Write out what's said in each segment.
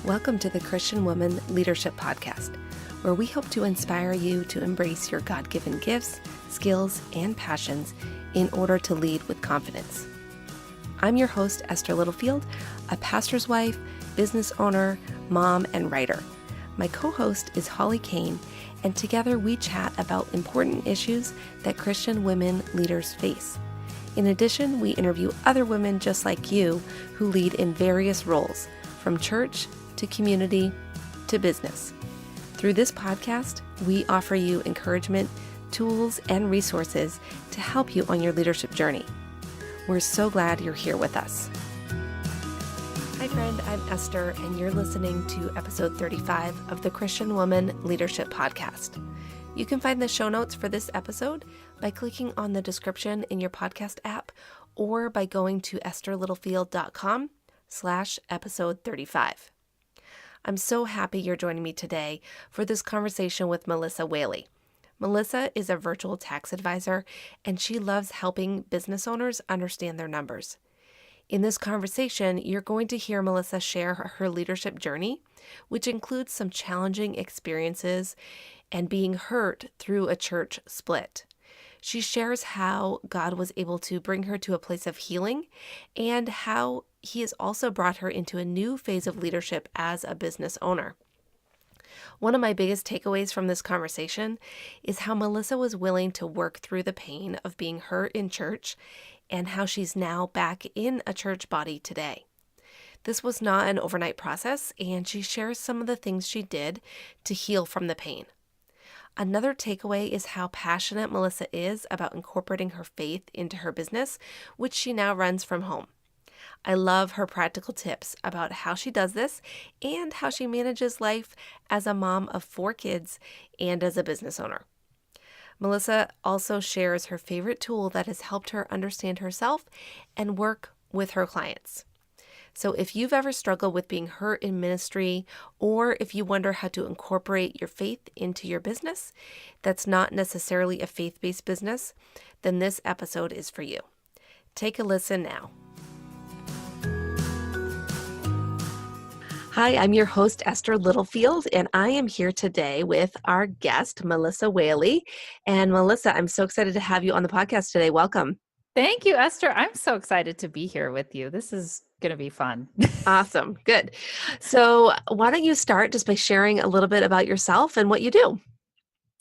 Welcome to the Christian Woman Leadership Podcast, where we hope to inspire you to embrace your God-given gifts, skills, and passions in order to lead with confidence. I'm your host, Esther Littlefield, a pastor's wife, business owner, mom, and writer. My co-host is Holly Kane, and together we chat about important issues that Christian women leaders face. In addition, we interview other women just like you who lead in various roles, from church to community to business. Through this podcast, we offer you encouragement, tools, and resources to help you on your leadership journey. We're so glad you're here with us. Hi friend, I'm Esther, and you're listening to episode 35 of the Christian Woman Leadership Podcast. You can find the show notes for this episode by clicking on the description in your podcast app or by going to estherlittlefield.com/episode 35. I'm so happy you're joining me today for this conversation with Melissa Whaley. Melissa is a virtual tax advisor, and she loves helping business owners understand their numbers. In this conversation, you're going to hear Melissa share her leadership journey, which includes some challenging experiences and being hurt through a church split. She shares how God was able to bring her to a place of healing and how He has also brought her into a new phase of leadership as a business owner. One of my biggest takeaways from this conversation is how Melissa was willing to work through the pain of being hurt in church and how she's now back in a church body today. This was not an overnight process, and she shares some of the things she did to heal from the pain. Another takeaway is how passionate Melissa is about incorporating her faith into her business, which she now runs from home. I love her practical tips about how she does this and how she manages life as a mom of 4 kids and as a business owner. Melissa also shares her favorite tool that has helped her understand herself and work with her clients. So if you've ever struggled with being hurt in ministry, or if you wonder how to incorporate your faith into your business that's not necessarily a faith-based business, then this episode is for you. Take a listen now. Hi, I'm your host, Esther Littlefield, and I am here today with our guest, Melissa Whaley. And Melissa, I'm so excited to have you on the podcast today. Welcome. Thank you, Esther. I'm so excited to be here with you. This is going to be fun. Awesome. Good. So why don't you start just by sharing a little bit about yourself and what you do?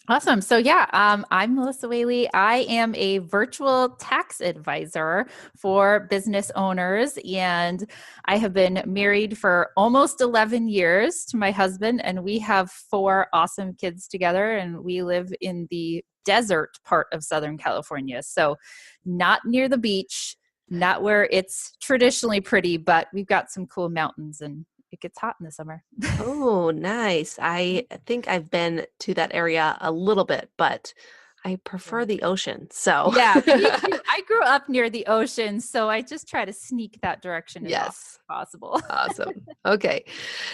Awesome. So I'm Melissa Whaley. I am a virtual tax advisor for business owners, and I have been married for almost 11 years to my husband, and we have 4 awesome kids together, and we live in the desert part of Southern California. So not near the beach, not where it's traditionally pretty, but we've got some cool mountains and it gets hot in the summer. Oh, nice. I think I've been to that area a little bit, but I prefer the ocean. So yeah, me too. I grew up near the ocean, so I just try to sneak that direction as often as possible. Awesome. Okay.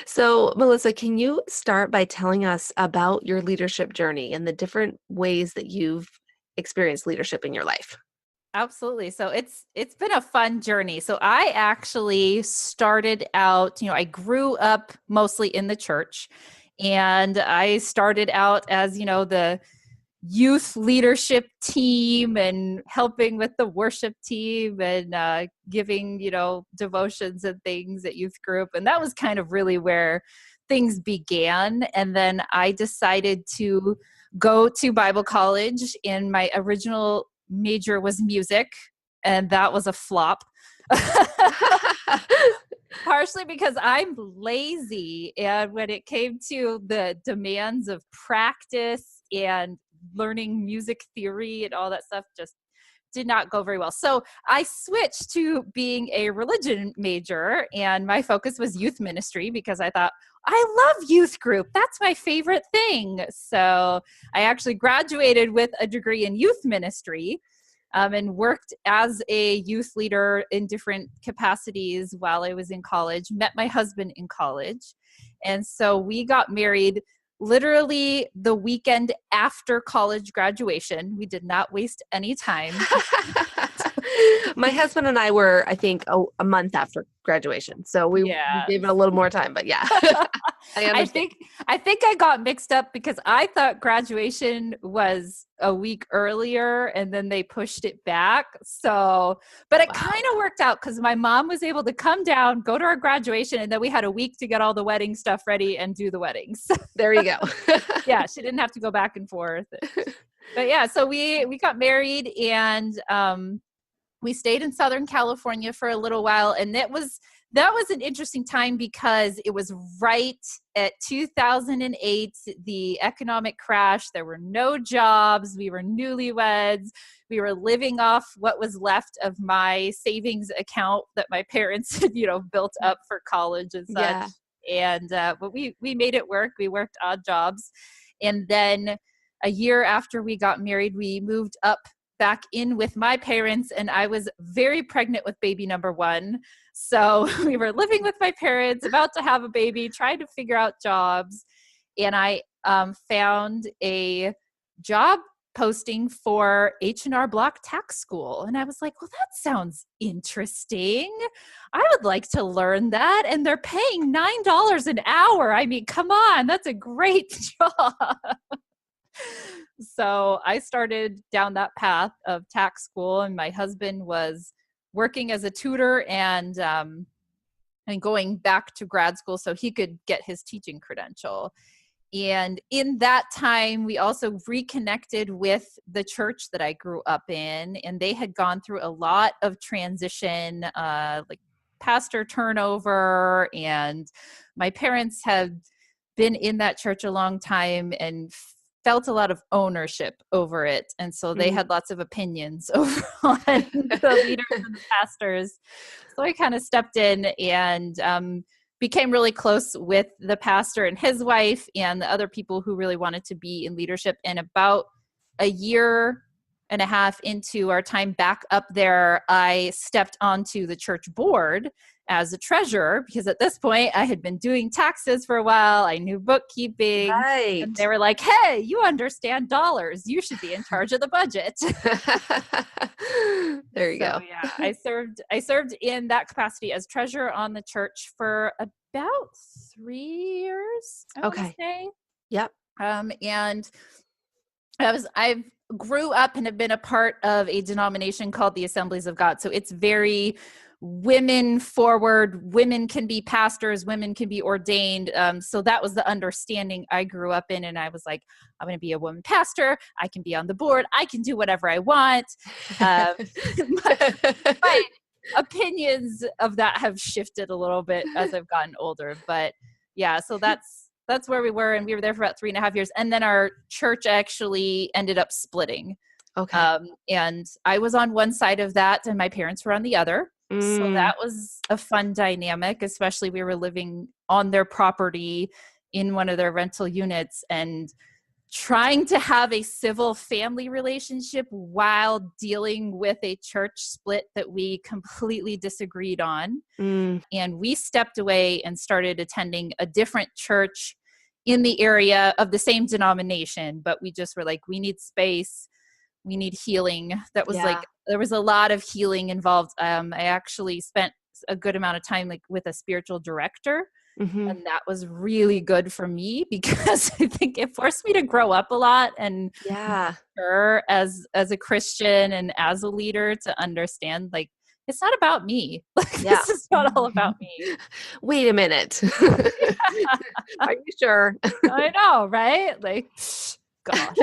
So Melissa, can you start by telling us about your leadership journey and the different ways that you've experienced leadership in your life? Absolutely. So it's been a fun journey. So I actually started out, I grew up mostly in the church, and I started out as, the youth leadership team and helping with the worship team and giving, devotions and things at youth group. And that was kind of really where things began. And then I decided to go to Bible college, and my original major was music, and that was a flop. Partially because I'm lazy, and when it came to the demands of practice and learning music theory and all that stuff, just did not go very well. So I switched to being a religion major, and my focus was youth ministry because I thought, I love youth group. That's my favorite thing. So I actually graduated with a degree in youth ministry and worked as a youth leader in different capacities while I was in college, met my husband in college. And so we got married literally the weekend after college graduation. We did not waste any time. My husband and I were, I think, a month after graduation. So we gave it a Yes. little more time, but yeah, I I understand. think I think I got mixed up because I thought graduation was a week earlier and then they pushed it back. So, but it Wow. kind of worked out because my mom was able to come down, go to our graduation, and then we had a week to get all the wedding stuff ready and do the weddings. There you go. Yeah, she didn't have to go back and forth. But yeah, so we got married and we stayed in Southern California for a little while, and that was an interesting time because it was right at 2008, the economic crash. There were no jobs. We were newlyweds. We were living off what was left of my savings account that my parents had, built up for college and such. Yeah. And but we made it work. We worked odd jobs, and then a year after we got married, we moved up back in with my parents, and I was very pregnant with baby number one. So we were living with my parents, about to have a baby, trying to figure out jobs. And I found a job posting for H&R Block tax school. And I was like, well, that sounds interesting. I would like to learn that. And they're paying $9 an hour. I mean, come on, that's a great job. So I started down that path of tax school, and my husband was working as a tutor and going back to grad school so he could get his teaching credential. And in that time, we also reconnected with the church that I grew up in, and they had gone through a lot of transition, like pastor turnover, and my parents had been in that church a long time and felt a lot of ownership over it. And so they had lots of opinions over on the leaders and the pastors. So I kind of stepped in and became really close with the pastor and his wife and the other people who really wanted to be in leadership. And about a year and a half into our time back up there, I stepped onto the church board as a treasurer, because at this point I had been doing taxes for a while. I knew bookkeeping. Right. And they were like, hey, you understand dollars. You should be in charge of the budget. There you go. Yeah, I served in that capacity as treasurer on the church for about 3 years, I want to say. Yep. And I've grew up and have been a part of a denomination called the Assemblies of God. So it's very women forward. Women can be pastors, women can be ordained. So that was the understanding I grew up in. And I was like, I'm going to be a woman pastor. I can be on the board. I can do whatever I want. My opinions of that have shifted a little bit as I've gotten older. But yeah, so that's where we were. And we were there for about 3.5 years. And then our church actually ended up splitting. Okay. And I was on one side of that and my parents were on the other. So that was a fun dynamic, especially we were living on their property in one of their rental units and trying to have a civil family relationship while dealing with a church split that we completely disagreed on. And we stepped away and started attending a different church in the area of the same denomination, but we just were like, we need space. We need healing. That was like, there was a lot of healing involved. I actually spent a good amount of time with a spiritual director. And that was really good for me because I think it forced me to grow up a lot and mature as a Christian and as a leader to understand, like, it's not about me. Like, this is not all about me. Wait a minute. Are you sure? I know, right? Like, gosh.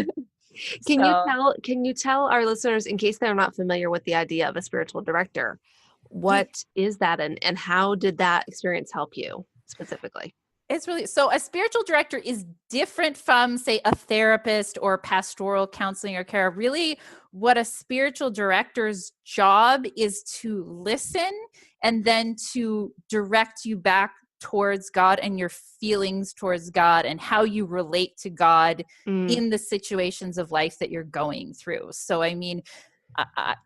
Can you tell our listeners, in case they're not familiar with the idea of a spiritual director, what is that and how did that experience help you specifically? It's really, so a spiritual director is different from, say, a therapist or pastoral counseling or care. Really, what a spiritual director's job is to listen and then to direct you back towards God and your feelings towards God and how you relate to God in the situations of life that you're going through. So, I mean,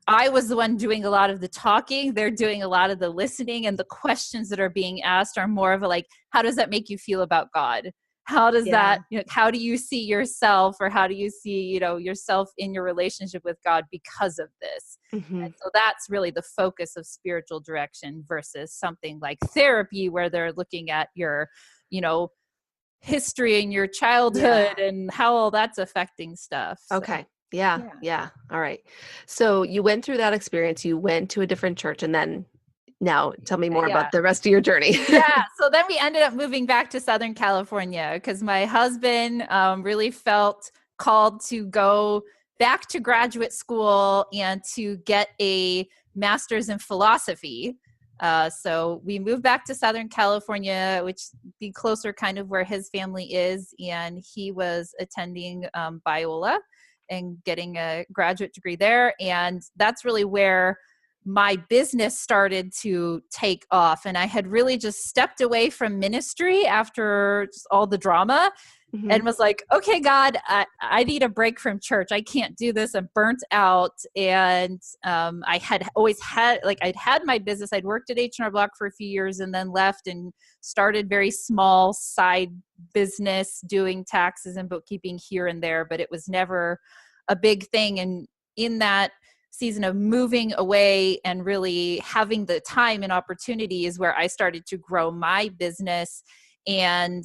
I was the one doing a lot of the talking. They're doing a lot of the listening, and the questions that are being asked are more of a like, how does that make you feel about God? how does Yeah. that, how do you see yourself, or how do you see, yourself in your relationship with God because of this? Hmm. And so that's really the focus of spiritual direction versus something like therapy, where they're looking at your, you know, history in your childhood Yeah. and how all that's affecting stuff. So, Okay. Yeah. yeah. Yeah. All right. So you went through that experience, you went to a different church, and then now tell me more Yeah. about the rest of your journey. Yeah. So then we ended up moving back to Southern California because my husband really felt called to go back to graduate school and to get a master's in philosophy. So we moved back to Southern California, which be closer kind of where his family is. And he was attending Biola and getting a graduate degree there. And that's really where my business started to take off. And I had really just stepped away from ministry after just all the drama Hmm. and was like, okay, God, I need a break from church. I can't do this. I'm burnt out. And I had always had, like, I'd had my business. I'd worked at H&R Block for a few years and then left and started very small side business doing taxes and bookkeeping here and there, but it was never a big thing. And in that season of moving away and really having the time and opportunity is where I started to grow my business. And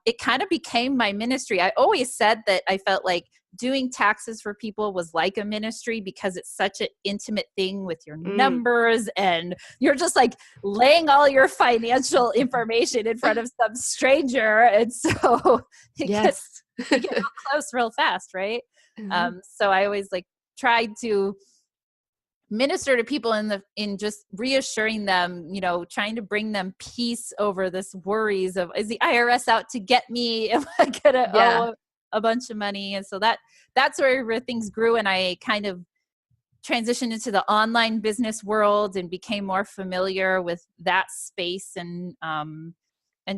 it kind of became my ministry. I always said that I felt like doing taxes for people was like a ministry because it's such an intimate thing with your Mm. numbers, and you're just like laying all your financial information in front of some stranger. And so Yes. you get real close real fast, right? Hmm. So I always like tried to minister to people in just reassuring them, trying to bring them peace over this worries of, is the IRS out to get me? Am I gonna Yeah. owe a bunch of money? And so that's where things grew, and I kind of transitioned into the online business world and became more familiar with that space, and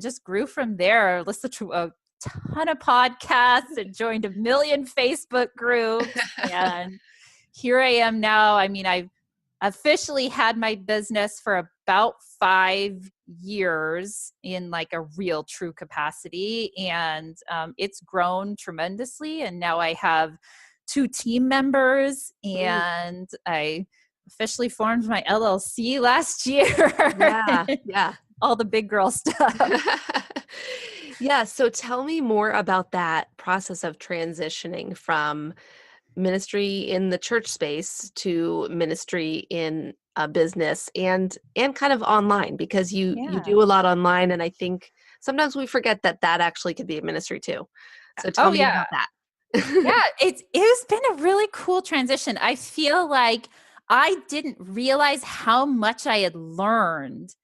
just grew from there. Listened to a ton of podcasts and joined a million Facebook groups, and here I am now. I mean, I've officially had my business for about 5 years in like a real true capacity. And it's grown tremendously. And now I have 2 team members, Mm. and I officially formed my LLC last year. Yeah. Yeah. All the big girl stuff. Yeah. So tell me more about that process of transitioning from ministry in the church space to ministry in a business and kind of online, because you Yeah. do a lot online, and I think sometimes we forget that that actually could be a ministry too. So tell Oh me yeah. about that. Yeah, it's been a really cool transition. I feel like I didn't realize how much I had learned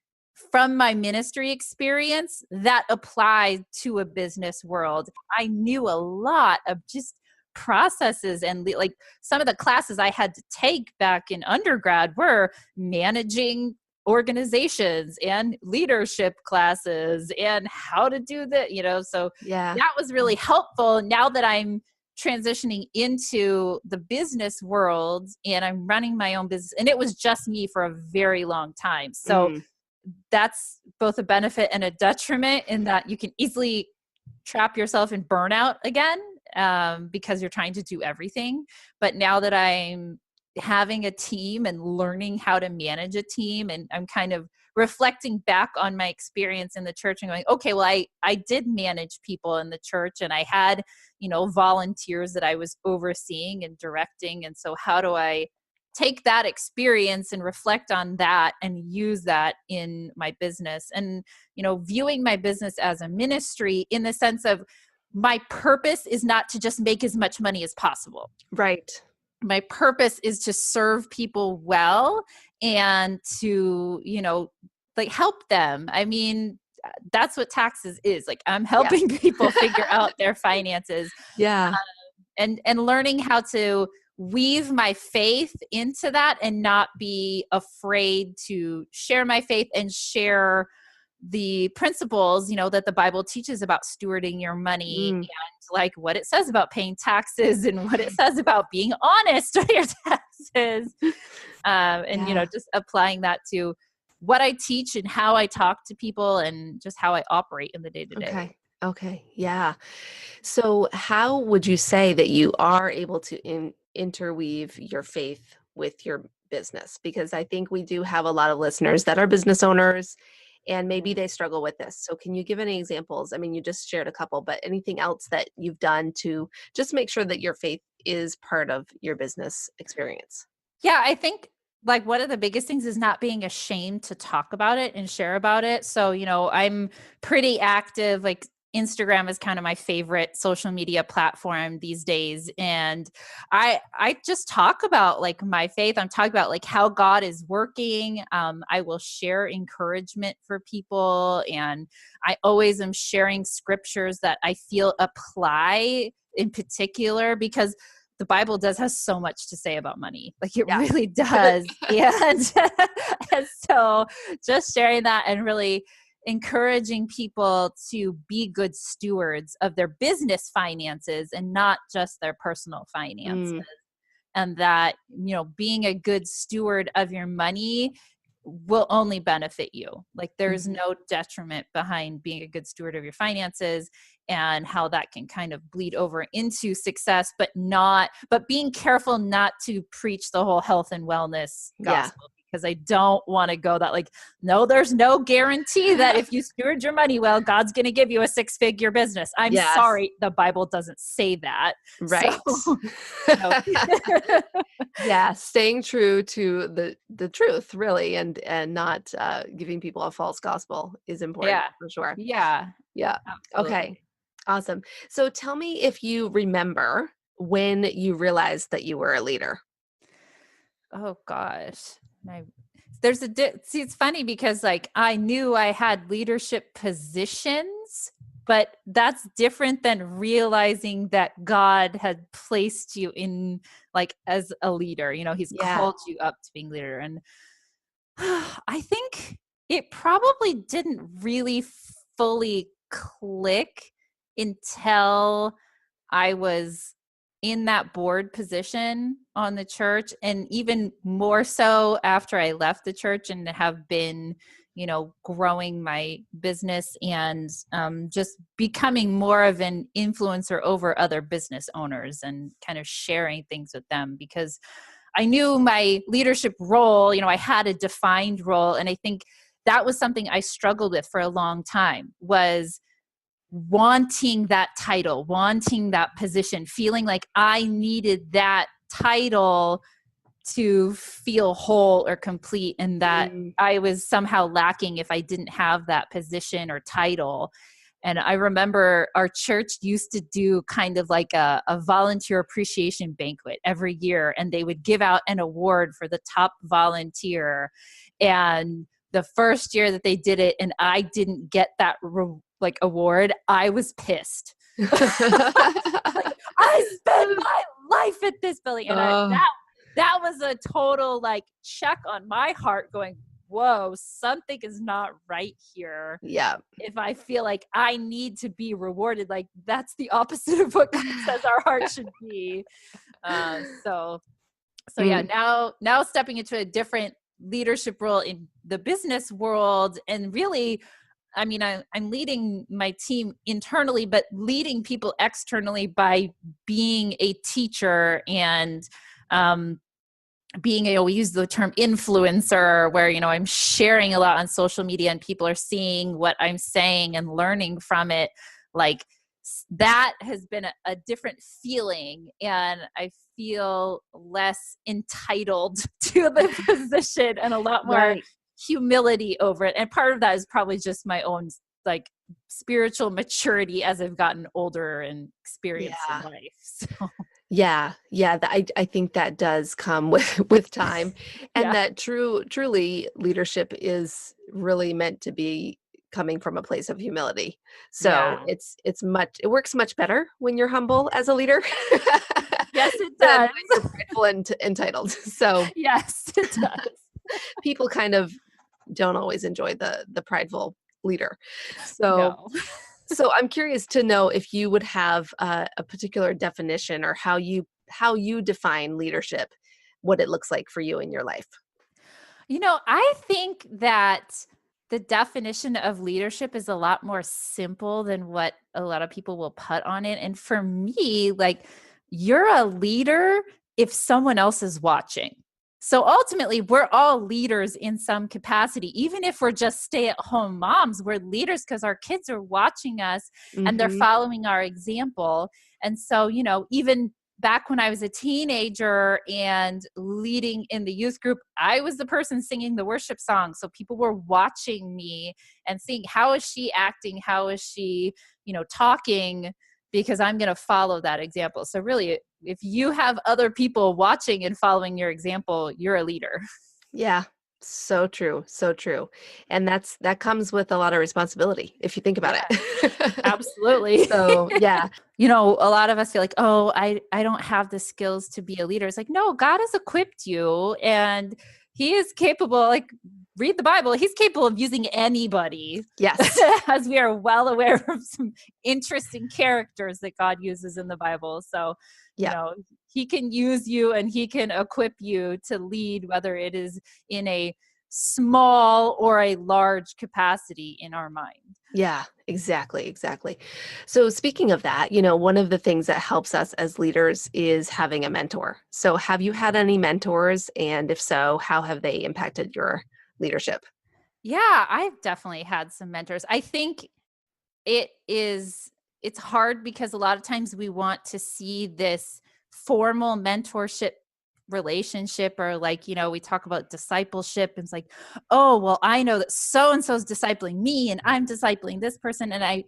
from my ministry experience that applied to a business world. I knew a lot of just processes and like some of the classes I had to take back in undergrad were managing organizations and leadership classes and how to do that, so Yeah. that was really helpful. Now that I'm transitioning into the business world and I'm running my own business, and it was just me for a very long time. So Mm. that's both a benefit and a detriment in that you can easily trap yourself in burnout again, because you're trying to do everything. But now that I'm having a team and learning how to manage a team, and I'm kind of reflecting back on my experience in the church and going, okay, well, I did manage people in the church, and I had, volunteers that I was overseeing and directing. And so how do I take that experience and reflect on that and use that in my business? And, viewing my business as a ministry in the sense of my purpose is not to just make as much money as possible. Right. My purpose is to serve people well and to, like help them. I mean, that's what taxes is. Like, I'm Yeah. helping people figure out their finances, Yeah. and learning how to weave my faith into that and not be afraid to share my faith and share the principles, that the Bible teaches about stewarding your money, Mm. and like what it says about paying taxes and what it says about being honest with your taxes. And, Yeah. just applying that to what I teach and how I talk to people and just how I operate in the day to day. Okay. Okay. Yeah. So, how would you say that you are able to interweave your faith with your business? Because I think we do have a lot of listeners that are business owners and maybe they struggle with this. So, can you give any examples? I mean, you just shared a couple, but anything else that you've done to just make sure that your faith is part of your business experience? Yeah, I think like one of the biggest things is not being ashamed to talk about it and share about it. So, I'm pretty active. Like Instagram is kind of my favorite social media platform these days. And I just talk about like my faith. I'm talking about like how God is working. I will share encouragement for people. And I always am sharing scriptures that I feel apply in particular because the Bible does has so much to say about money. Like it Yeah. really does. And, and so just sharing that and really encouraging people to be good stewards of their business finances and not just their personal finances. Mm, And that, being a good steward of your money will only benefit you. Like there's mhm. no detriment behind being a good steward of your finances and how that can kind of bleed over into success, but being careful not to preach the whole health and wellness Yeah. gospel because I don't want to go that like, no, there's no guarantee that if you steward your money well, God's going to give you a 6-figure business. I'm Yes. sorry, the Bible doesn't say that. So, Right. so Yeah, staying true to the truth really and not giving people a false gospel is important yeah, for sure. yeah, Yeah. Okay. absolutely. Awesome. So tell me if you remember when you realized that you were a leader. Oh gosh. I see it's funny because like I knew I had leadership positions, but that's different than realizing that God had placed you in like as a leader. He's Yeah. called you up to being leader and I think it probably didn't really fully click until I was in that board position on the church, and even more so after I left the church and have been, growing my business and just becoming more of an influencer over other business owners and kind of sharing things with them because I knew my leadership role, I had a defined role. And I think that was something I struggled with for a long time was wanting that title, wanting that position, feeling like I needed that title to feel whole or complete and that Mm, I was somehow lacking if I didn't have that position or title. And I remember our church used to do kind of like a volunteer appreciation banquet every year, and they would give out an award for the top volunteer. And the first year that they did it, and I didn't get that like award, I was pissed. Like I spent my life at this building, and Oh, that was a total like check on my heart, going, "Whoa, something is not right here." yeah. If I feel like I need to be rewarded, like that's the opposite of what God says our heart should be. So yeah, Mm, now stepping into a different leadership role in the business world, and really, I mean, I'm leading my team internally, but leading people externally by being a teacher and um, being able to use the term influencer where I'm sharing a lot on social media and people are seeing what I'm saying and learning from it. Like that has been a different feeling, and I feel less entitled to the position and a lot more right. humility over it. And part of that is probably just my own like spiritual maturity as I've gotten older and experienced in Yeah. life. So Yeah, yeah, I think that does come with with time, and yeah, that truly leadership is really meant to be coming from a place of humility. So yeah. it works much better when you're humble as a leader Yes, it than does. when you're prideful and entitled. So Yes, it does. people kind of don't always enjoy the prideful leader. So No. so I'm curious to know if you would have a particular definition or how you define leadership, what it looks like for you in your life. I think that the definition of leadership is a lot more simple than what a lot of people will put on it. And for me, like, you're a leader if someone else is watching. So ultimately, we're all leaders in some capacity. Even if we're just stay-at-home moms, we're leaders because our kids are watching us and they're Mm-hmm. following our example. And so, even back when I was a teenager and leading in the youth group, I was the person singing the worship song. So people were watching me and seeing, how is she acting? How is she, talking? Because I'm going to follow that example. So really, if you have other people watching and following your example, you're a leader. Yeah. So true. So true. And that comes with a lot of responsibility if you think about Yeah, it. absolutely. So, yeah. A lot of us feel like, oh, I don't have the skills to be a leader. It's like, no, God has equipped you and he is capable, like, read the Bible. He's capable of using anybody, Yes. as we are well aware of some interesting characters that God uses in the Bible. So, Yeah. he can use you and he can equip you to lead, whether it is in a small or a large capacity in our mind. Yeah, exactly, exactly. So speaking of that, one of the things that helps us as leaders is having a mentor. So have you had any mentors? And if so, how have they impacted your leadership? Yeah, I've definitely had some mentors. I think it is it's hard because a lot of times we want to see this formal mentorship relationship, or like, we talk about discipleship and it's like, oh, well, I know that so and so is discipling me and I'm discipling this person. And I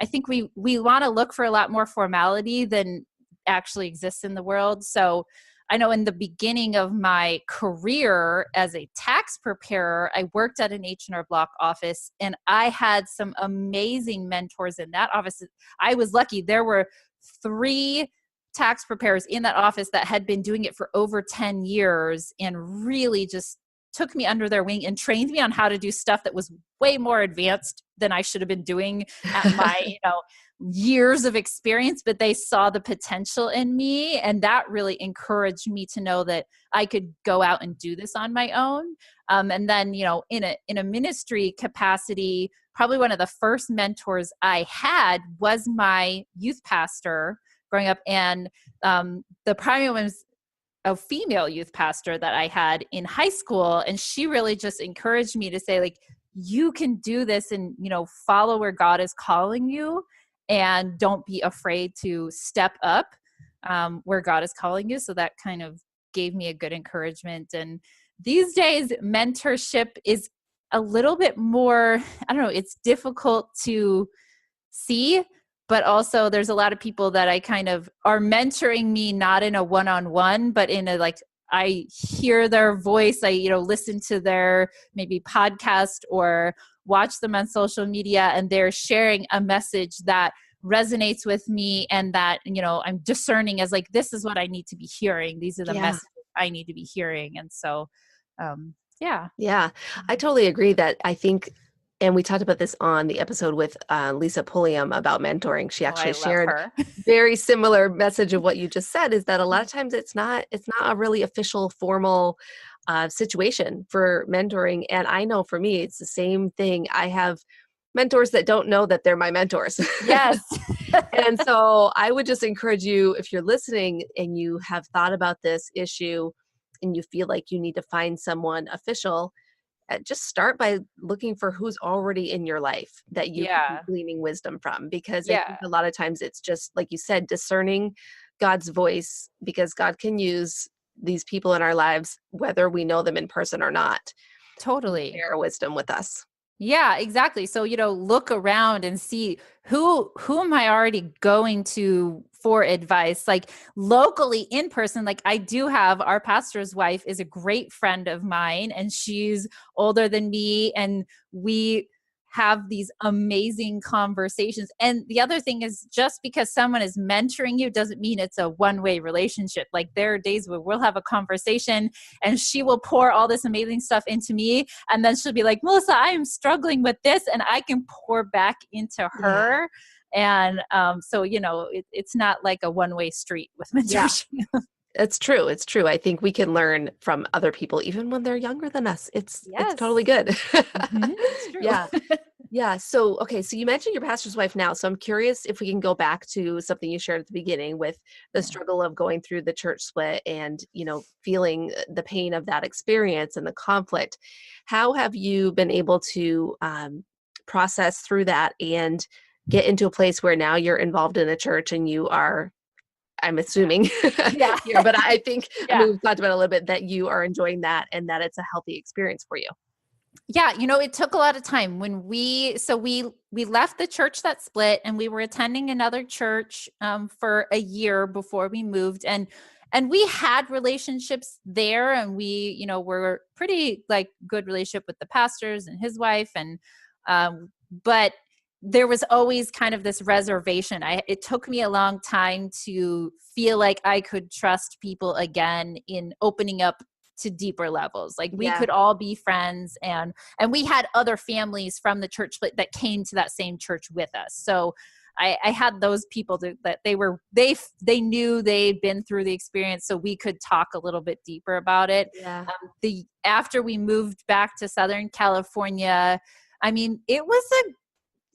think we want to look for a lot more formality than actually exists in the world. So I know in the beginning of my career as a tax preparer, I worked at an H&R Block office, and I had some amazing mentors in that office. I was lucky. There were 3 tax preparers in that office that had been doing it for over 10 years and really just took me under their wing and trained me on how to do stuff that was way more advanced than I should have been doing at my, years of experience, but they saw the potential in me. And that really encouraged me to know that I could go out and do this on my own. And then, in a ministry capacity, probably one of the first mentors I had was my youth pastor growing up. And the primary one was a female youth pastor that I had in high school. And she really just encouraged me to say, like, you can do this and, follow where God is calling you, and don't be afraid to step up where God is calling you. So that kind of gave me a good encouragement. And these days, mentorship is a little bit more, I don't know, it's difficult to see, but also there's a lot of people that I kind of are mentoring me, not in a one-on-one, but in a, like, I hear their voice, I, listen to their maybe podcast or watch them on social media, and they're sharing a message that resonates with me, and that, I'm discerning as, like, this is what I need to be hearing. These are the Yeah. messages I need to be hearing. And so, yeah. Yeah, I totally agree that I think, and we talked about this on the episode with Lisa Pulliam about mentoring. She Oh, I actually love shared her. very similar message of what you just said, is that a lot of times it's not a really official formal situation for mentoring. And I know for me, it's the same thing. I have mentors that don't know that they're my mentors. Yes. And so I would just encourage you, if you're listening and you have thought about this issue and you feel like you need to find someone official, just start by looking for who's already in your life that you could be Yeah. gleaning wisdom from. Because I Yeah. think a lot of times it's just, like you said, discerning God's voice, because God can use these people in our lives, whether we know them in person or not, to Totally. share wisdom with us. Yeah, exactly. So, look around and see who am I already going to for advice, like locally in person. Like, I do have, our pastor's wife is a great friend of mine, and she's older than me, and we have these amazing conversations. And the other thing is, just because someone is mentoring you doesn't mean it's a one-way relationship. Like, there are days where we'll have a conversation and she will pour all this amazing stuff into me, and then she'll be like, Melissa, I am struggling with this, and I can pour back into Yeah. her. And so, it's not like a one-way street with Yeah. mentorship. It's true. It's true. I think we can learn from other people, even when they're younger than us. It's totally Yes. good. It's true. Yeah. Yeah. So, okay. So you mentioned your pastor's wife now. So I'm curious if we can go back to something you shared at the beginning with the Yeah. struggle of going through the church split and, feeling the pain of that experience and the conflict. How have you been able to process through that and get into a place where now you're involved in a church and you are, I'm Yeah. assuming Yeah. here, but I think, I Yeah. mean, we've talked about it a little bit that you are enjoying that and that it's a healthy experience for you. Yeah, it took a lot of time when we left the church that split, and we were attending another church for a year before we moved, and we had relationships there, and we were pretty like good relationship with the pastors and his wife, and but there was always kind of this reservation. It took me a long time to feel like I could trust people again in opening up to deeper levels. Like we Yeah. could all be friends, and we had other families from the church that came to that same church with us. So I had those people that they knew they'd been through the experience, so we could talk a little bit deeper about it. Yeah. The After we moved back to Southern California, I mean,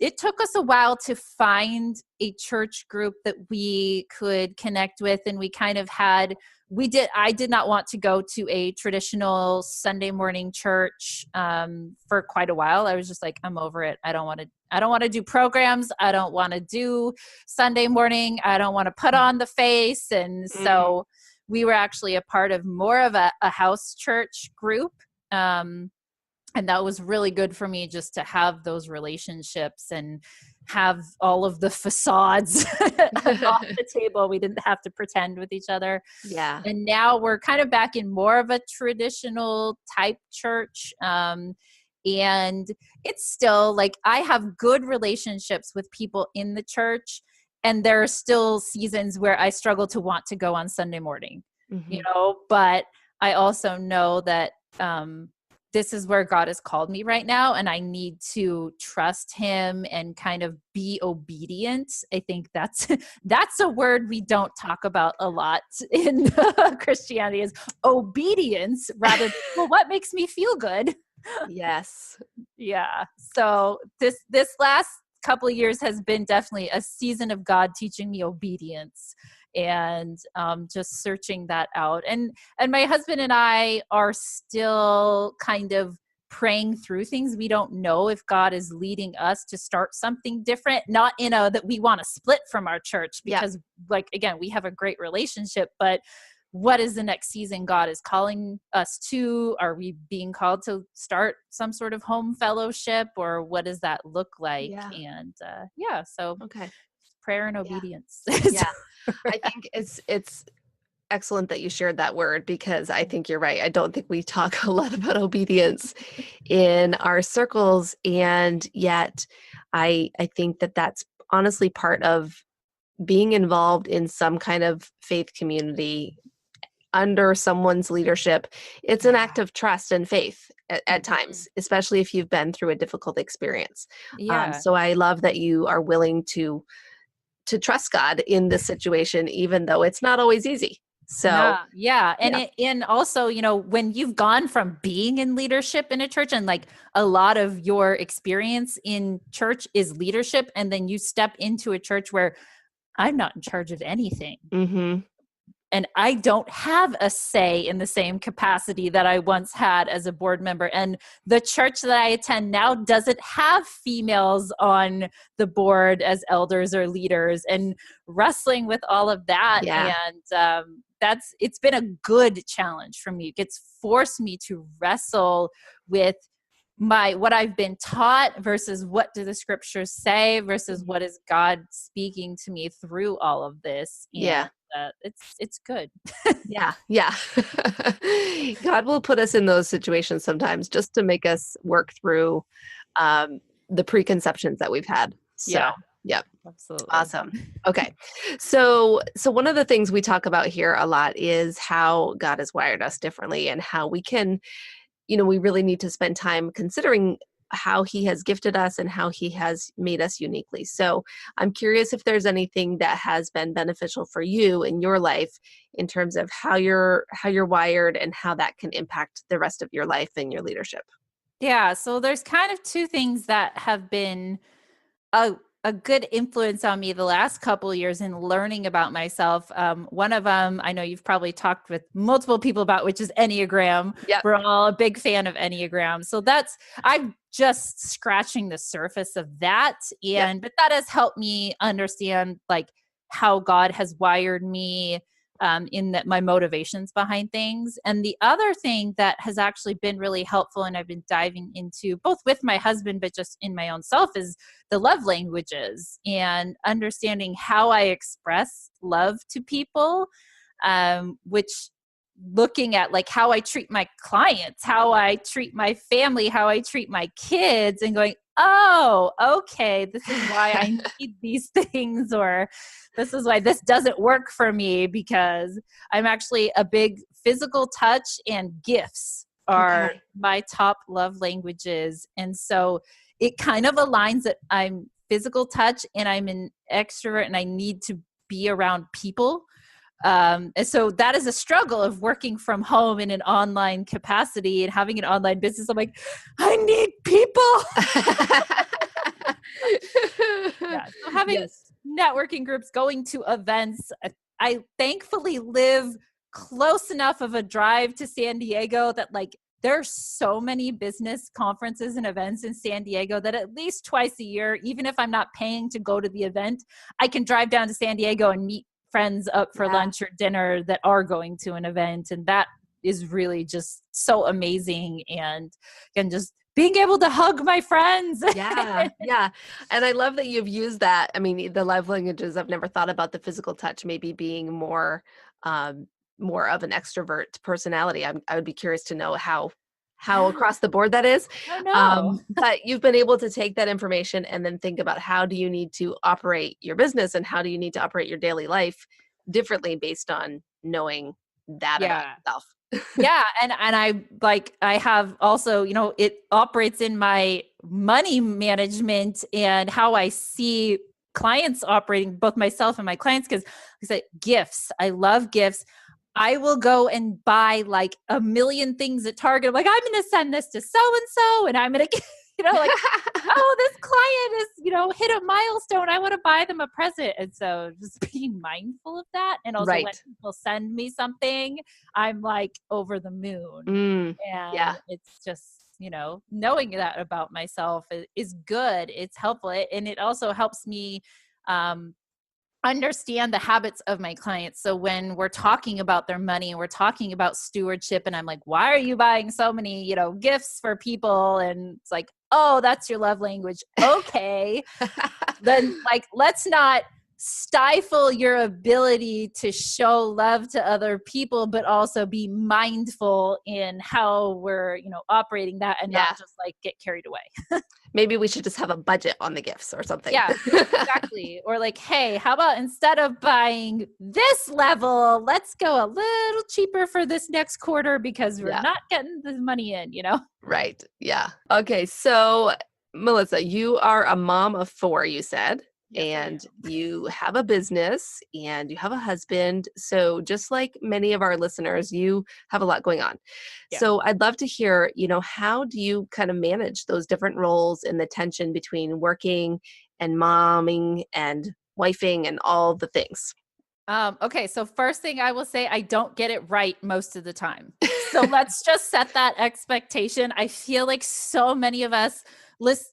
it took us a while to find a church group that we could connect with, and I did not want to go to a traditional Sunday morning church for quite a while. I was just like, I'm over it. I don't want to do programs. I don't want to do Sunday morning. I don't want to put on the face. And Mm. so we were actually a part of more of a house church group. And that was really good for me, just to have those relationships and have all of the facades off the table. We didn't have to pretend with each other. Yeah. And now we're kind of back in more of a traditional type church. And it's still like I have good relationships with people in the church. And there are still seasons where I struggle to want to go on Sunday morning, Mhm. but I also know that this is where God has called me right now, and I need to trust him and kind of be obedient. I think that's that's a word we don't talk about a lot in Christianity, is obedience, rather than, well, what makes me feel good? Yes. Yeah. So this last couple of years has been definitely a season of God teaching me obedience, and just searching that out. And my husband and I are still kind of praying through things. We don't know if God is leading us to start something different, not in a that we want to split from our church, Yeah. because like again, we have a great relationship, but what is the next season God is calling us to? Are we being called to start some sort of home fellowship, or what does that look like? Yeah. And yeah, so Okay. prayer and Yeah. obedience. Yeah. I think it's excellent that you shared that word because I think you're right. I don't think we talk a lot about obedience in our circles, and yet I think that that's honestly part of being involved in some kind of faith community under someone's leadership. It's an Yeah. act of trust and faith at Mhm. times, especially if you've been through a difficult experience. Yeah. So I love that you are willing to trust God in this situation, even though it's not always easy. So Yeah, yeah. yeah, And also, when you've gone from being in leadership in a church, and like a lot of your experience in church is leadership, and then you step into a church where I'm not in charge of anything, hmm, and I don't have a say in the same capacity that I once had as a board member. And the church that I attend now doesn't have females on the board as elders or leaders, and wrestling with all of that. yeah, And it's been a good challenge for me. It's forced me to wrestle with what I've been taught versus what do the scriptures say versus mhm, what is God speaking to me through all of this. And yeah. it's good. Yeah, yeah. God will put us in those situations sometimes just to make us work through um, the preconceptions that we've had. So, Yeah, yep, absolutely. awesome. Okay. So one of the things we talk about here a lot is how God has wired us differently and how we can, we really need to spend time considering how he has gifted us and how he has made us uniquely. So I'm curious if there's anything that has been beneficial for you in your life in terms of how you're wired and how that can impact the rest of your life and your leadership. Yeah. So there's kind of two things that have been a a good influence on me the last couple of years in learning about myself. One of them, I know you've probably talked with multiple people about, which is Enneagram. Yep. We're all a big fan of Enneagram. So I'm just scratching the surface of that. Yep. But that has helped me understand like how God has wired me, in that my motivations behind things. And the other thing that has actually been really helpful, and I've been diving into both with my husband, but just in my own self, is the love languages and understanding how I express love to people, which looking at like how I treat my clients, how I treat my family, how I treat my kids, and going, oh, okay, this is why I need these things, or this is why this doesn't work for me, because I'm actually a big physical touch, and gifts are Okay. my top love languages. And so it kind of aligns that I'm physical touch and I'm an extrovert and I need to be around people. And so that is a struggle of working from home in an online capacity and having an online business. I'm like, I need people. Yeah. So having Yes. networking groups, going to events. I thankfully live close enough of a drive to San Diego that like there's so many business conferences and events in San Diego that at least twice a year, even if I'm not paying to go to the event, I can drive down to San Diego and meet friends up for Yeah. lunch or dinner that are going to an event. And that is really just so amazing. And just being able to hug my friends. Yeah, yeah. And I love that you've used that. I mean, the love languages, I've never thought about the physical touch maybe being um, more of an extrovert personality. I would be curious to know how Yeah. across the board that is. Oh no. But you've been able to take that information and then think about how do you need to operate your business and how do you need to operate your daily life differently based on knowing that about Yeah. yourself. Yeah, and I have also, it operates in my money management and how I see clients operating, both myself and my clients, because I say gifts. I love gifts. I will go and buy like a million things at Target. I'm like, I'm going to send this to so and so, and I'm going to, like, oh, this client is, hit a milestone. I want to buy them a present. And so just being mindful of that. And also when Right. people send me something, I'm like over the moon. Mm, And yeah. it's just, knowing that about myself is good. It's helpful. And it also helps me um, understand the habits of my clients. So when we're talking about their money and we're talking about stewardship, and I'm like, why are you buying so many, gifts for people? And it's like, oh, that's your love language. Okay. Then like, let's not stifle your ability to show love to other people, but also be mindful in how we're, operating that, and Yeah. not just like get carried away. Maybe we should just have a budget on the gifts or something. Yeah, exactly. Or like, hey, how about instead of buying this level, let's go a little cheaper for this next quarter because we're Yeah, not getting the money in. right. Yeah. Okay. So, Melissa, you are a mom of four, you said, Yes, I and am. you have a business and you have a husband. So, just like many of our listeners, you have a lot going on. Yeah. So, I'd love to hear, how do you kind of manage those different roles and the tension between working and momming and wifing and all the things? Okay, so first thing I will say, I don't get it right most of the time. So let's just set that expectation. I feel like so many of us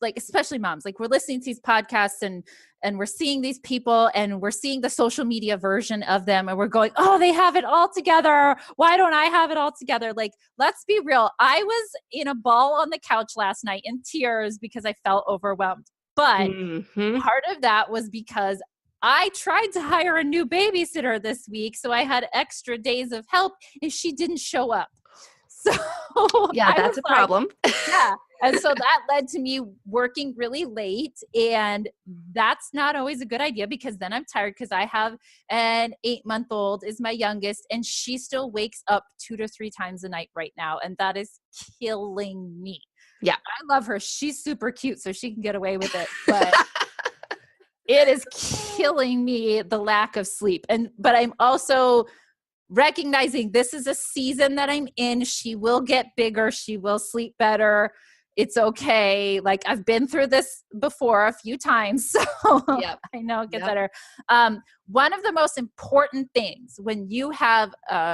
like especially moms, like we're listening to these podcasts and we're seeing these people and we're seeing the social media version of them and we're going, "Oh, they have it all together. Why don't I have it all together?" Like, let's be real. I was in a ball on the couch last night in tears because I felt overwhelmed. But Hmm. part of that was because I tried to hire a new babysitter this week, so I had extra days of help, and she didn't show up. So Yeah, I that's was a like, problem. yeah. And so that led to me working really late. And that's not always a good idea because then I'm tired because I have an 8-month-old is my youngest, and she still wakes up 2 to 3 times a night right now. And that is killing me. Yeah. I love her. She's super cute, so she can get away with it. But it is killing me, the lack of sleep. But I'm also recognizing this is a season that I'm in. She will get bigger. She will sleep better. It's okay. Like, I've been through this before a few times, so Yep. I know it gets Yep. better. One of the most important things when you have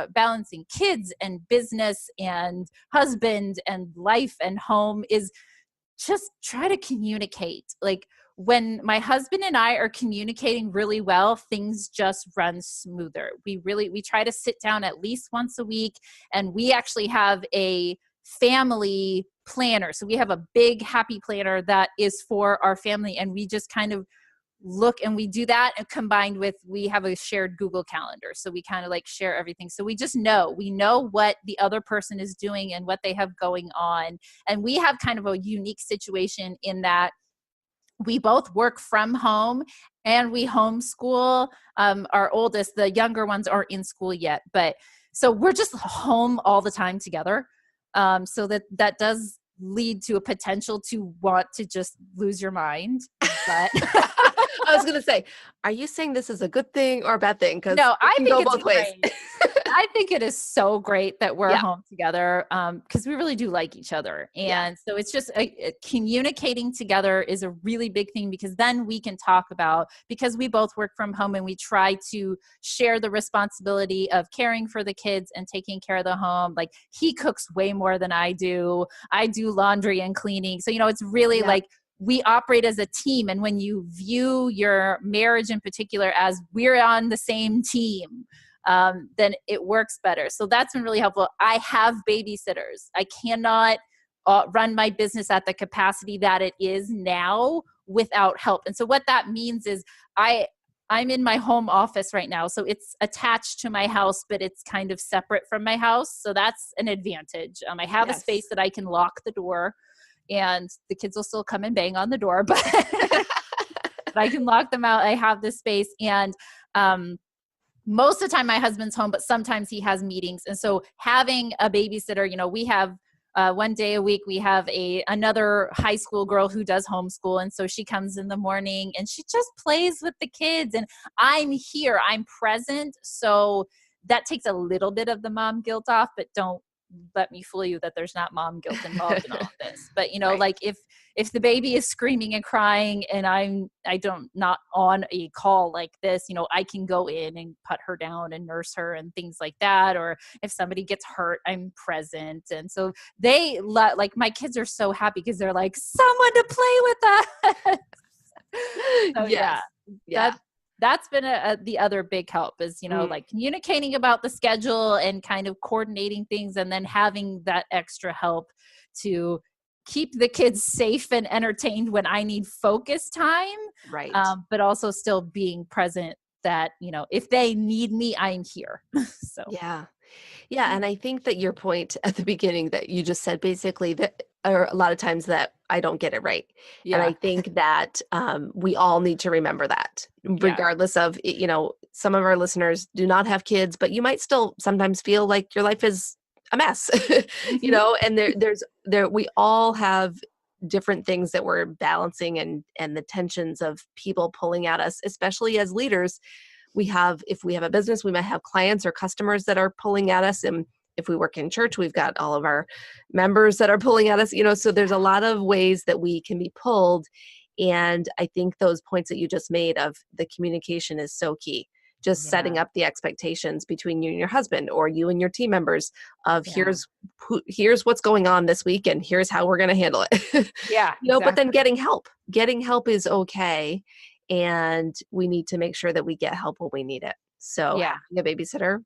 balancing kids and business and husband and life and home is just try to communicate. Like, when my husband and I are communicating really well, things just run smoother. We try to sit down at least once a week, and we actually have a family planner. So we have a big happy planner that is for our family, and we just kind of look, and we do that, and combined with, we have a shared Google Calendar. So we kind of like share everything. So we know what the other person is doing and what they have going on. And we have kind of a unique situation in that we both work from home and we homeschool our oldest. The younger ones aren't in school yet, but so we're just home all the time together. So that does lead to a potential to want to just lose your mind. But I was going to say, are you saying this is a good thing or a bad thing? Because no, it I can think go it's both ways. great. I think it is so great that we're Yeah. home together because we really do like each other. And so it's just communicating together is a really big thing, because then we can talk about, because we both work from home and we try to share the responsibility of caring for the kids and taking care of the home. Like, he cooks way more than I do. I do laundry and cleaning. So, it's really like, we operate as a team. And when you view your marriage in particular as we're on the same team, then it works better. So that's been really helpful. I have babysitters. I cannot run my business at the capacity that it is now without help. And so what that means is I'm in my home office right now. So it's attached to my house, but it's kind of separate from my house. So that's an advantage. I have a space that I can lock the door, and the kids will still come and bang on the door, but, but I can lock them out. I have this space. And most of the time my husband's home, but sometimes he has meetings. And so having a babysitter, we have one day a week, we have another high school girl who does homeschool. And so she comes in the morning and she just plays with the kids, and I'm here, I'm present. So that takes a little bit of the mom guilt off, but don't let me fool you that there's not mom guilt involved in all of this. But Right. like if the baby is screaming and crying and I don't not on a call like this, I can go in and put her down and nurse her and things like that. Or if somebody gets hurt, I'm present. And so they like, my kids are so happy because they're like, someone to play with us. So Yes. That's been the other big help is, like communicating about the schedule and kind of coordinating things, and then having that extra help to keep the kids safe and entertained when I need focus time. Right. But also still being present that, if they need me, I'm here. So. Yeah. Yeah. And I think that your point at the beginning that you just said, basically, that are a lot of times that I don't get it right. And I think that we all need to remember that, regardless of, some of our listeners do not have kids, but you might still sometimes feel like your life is a mess, and we all have different things that we're balancing, and the tensions of people pulling at us, especially as leaders. If we have a business, we might have clients or customers that are pulling at us. And if we work in church, we've got all of our members that are pulling at us, so there's a lot of ways that we can be pulled. And I think those points that you just made of the communication is so key. Just setting up the expectations between you and your husband, or you and your team members, of here's what's going on this week, and here's how we're going to handle it. But then getting help is okay. And we need to make sure that we get help when we need it. So having a babysitter,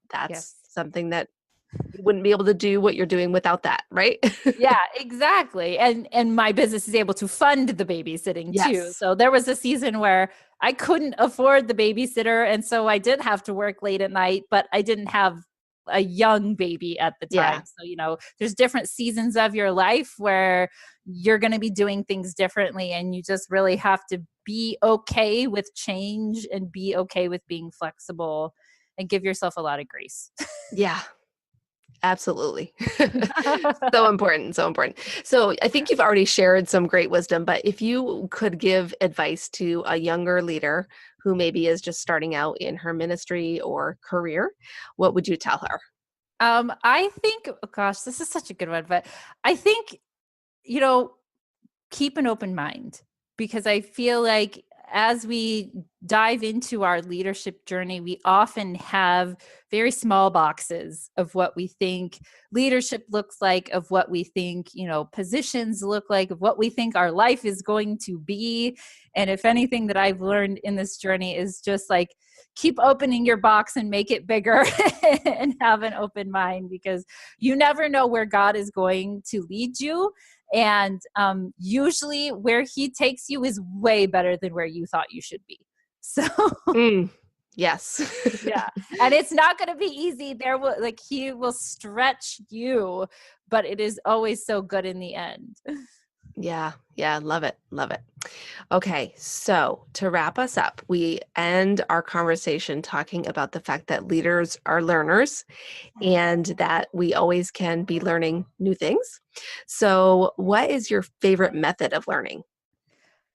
that's something that you wouldn't be able to do what you're doing without that, right? Yeah, exactly. And my business is able to fund the babysitting too. So there was a season where I couldn't afford the babysitter. And so I did have to work late at night, but I didn't have a young baby at the time. So, there's different seasons of your life where you're going to be doing things differently, and you just really have to be okay with change and be okay with being flexible and give yourself a lot of grace. Yeah. Absolutely. So important, so important. So I think you've already shared some great wisdom, but if you could give advice to a younger leader who maybe is just starting out in her ministry or career, what would you tell her? I think, oh gosh, this is such a good one, but I think, you know, keep an open mind, because I feel like as we dive into our leadership journey, we often have very small boxes of what we think leadership looks like, of what we think, positions look like, of what we think our life is going to be. And if anything that I've learned in this journey is just like, keep opening your box and make it bigger and have an open mind, because you never know where God is going to lead you. And usually where he takes you is way better than where you thought you should be. So Mm, yes. yeah. And it's not going to be easy. He will stretch you, but it is always so good in the end. Yeah, yeah, love it, love it. Okay, so to wrap us up, we end our conversation talking about the fact that leaders are learners and that we always can be learning new things. So, what is your favorite method of learning?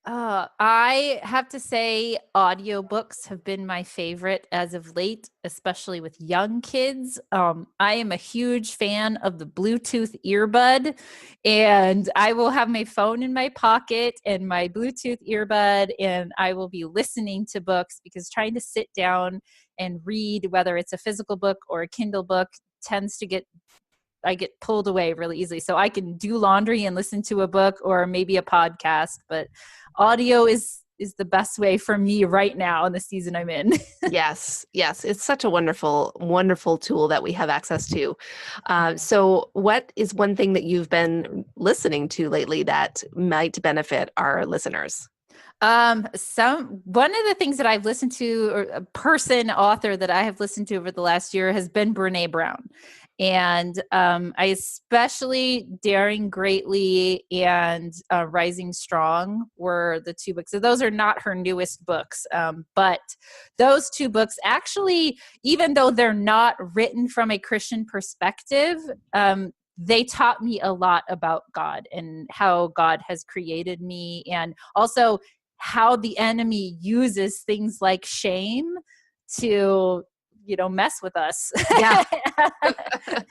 I have to say audiobooks have been my favorite as of late, especially with young kids. I am a huge fan of the Bluetooth earbud, and I will have my phone in my pocket and my Bluetooth earbud, and I will be listening to books, because trying to sit down and read, whether it's a physical book or a Kindle book, tends to I get pulled away really easily. So I can do laundry and listen to a book or maybe a podcast, but audio is the best way for me right now in the season I'm in. Yes, yes, it's such a wonderful, wonderful tool that we have access to. Yeah. So, what is one thing that you've been listening to lately that might benefit our listeners? Some One of the things that I've listened to, or a author that I have listened to over the last year, has been Brene Brown. And I especially Daring Greatly and Rising Strong were the two books. So those are not her newest books, but those two books actually, even though they're not written from a Christian perspective, they taught me a lot about God and how God has created me, and also how the enemy uses things like shame to mess with us Yeah.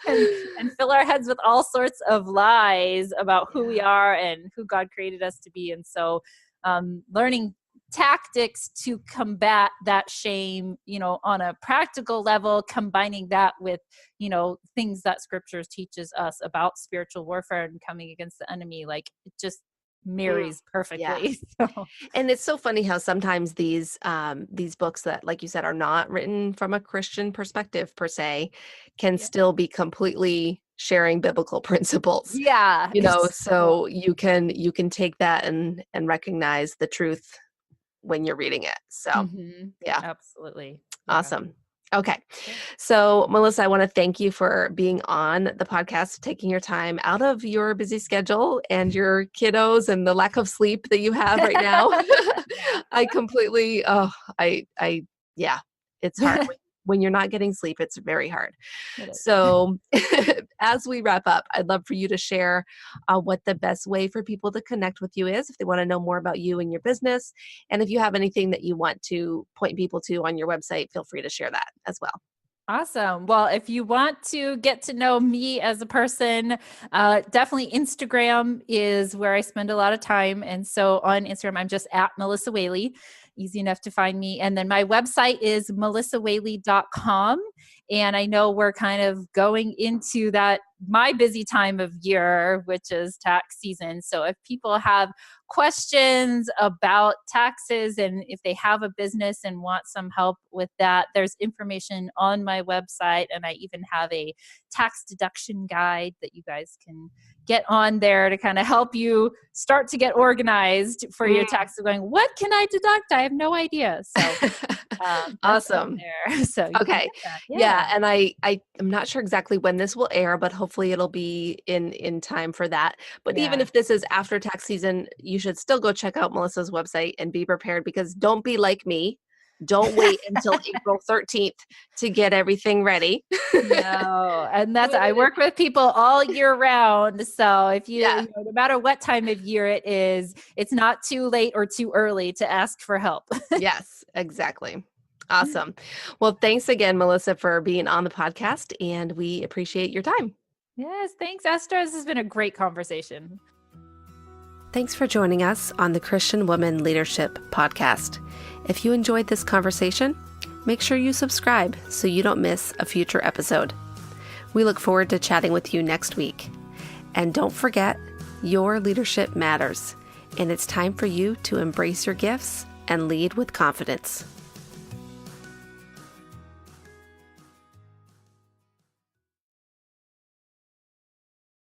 and fill our heads with all sorts of lies about who we Yeah. are and who God created us to be. And so learning tactics to combat that shame, on a practical level, combining that with, things that scriptures teaches us about spiritual warfare and coming against the enemy, like it just Mm, marries yeah. perfectly. So And it's so funny how sometimes these books that, like you said, are not written from a Christian perspective per se, can yeah. still be completely sharing biblical principles. Yeah, it's so So you can take that and recognize the truth when you're reading it. So yeah, absolutely. Yeah. awesome. Okay. So, Melissa, I want to thank you for being on the podcast, taking your time out of your busy schedule and your kiddos and the lack of sleep that you have right now. I completely, yeah, it's hard. Yeah. When you're not getting sleep, it's very hard. It is. So, as we wrap up, I'd love for you to share what the best way for people to connect with you is if they want to know more about you and your business. And if you have anything that you want to point people to on your website, feel free to share that as well. Awesome. Well, if you want to get to know me as a person, definitely Instagram is where I spend a lot of time. And so on Instagram, I'm just at Melissa Whaley. Easy enough to find me. And then my website is melissawhaley.com. And I know we're kind of going into my busy time of year, which is tax season. So if people have questions about taxes and if they have a business and want some help with that, there's information on my website. And I even have a tax deduction guide that you guys can get on there to kind of help you start to get organized for your taxes. Going, what can I deduct? I have no idea. So that's on Awesome. there. So you can Okay. get that. Yeah, Yeah. and I'm not sure exactly when this will air, but hopefully it'll be in time for that. But even Yeah. if this is after tax season, you should still go check out Melissa's website and be prepared because don't be like me. Don't wait until April 13th to get everything ready. No, and I work with people all year round. So if Yeah. no matter what time of year it is, it's not too late or too early to ask for help. Yes, exactly. Awesome. Well, thanks again, Melissa, for being on the podcast, and we appreciate your time. Yes, thanks, Esther. This has been a great conversation. Thanks for joining us on the Christian Woman Leadership Podcast. If you enjoyed this conversation, make sure you subscribe so you don't miss a future episode. We look forward to chatting with you next week. And don't forget, your leadership matters, and it's time for you to embrace your gifts and lead with confidence.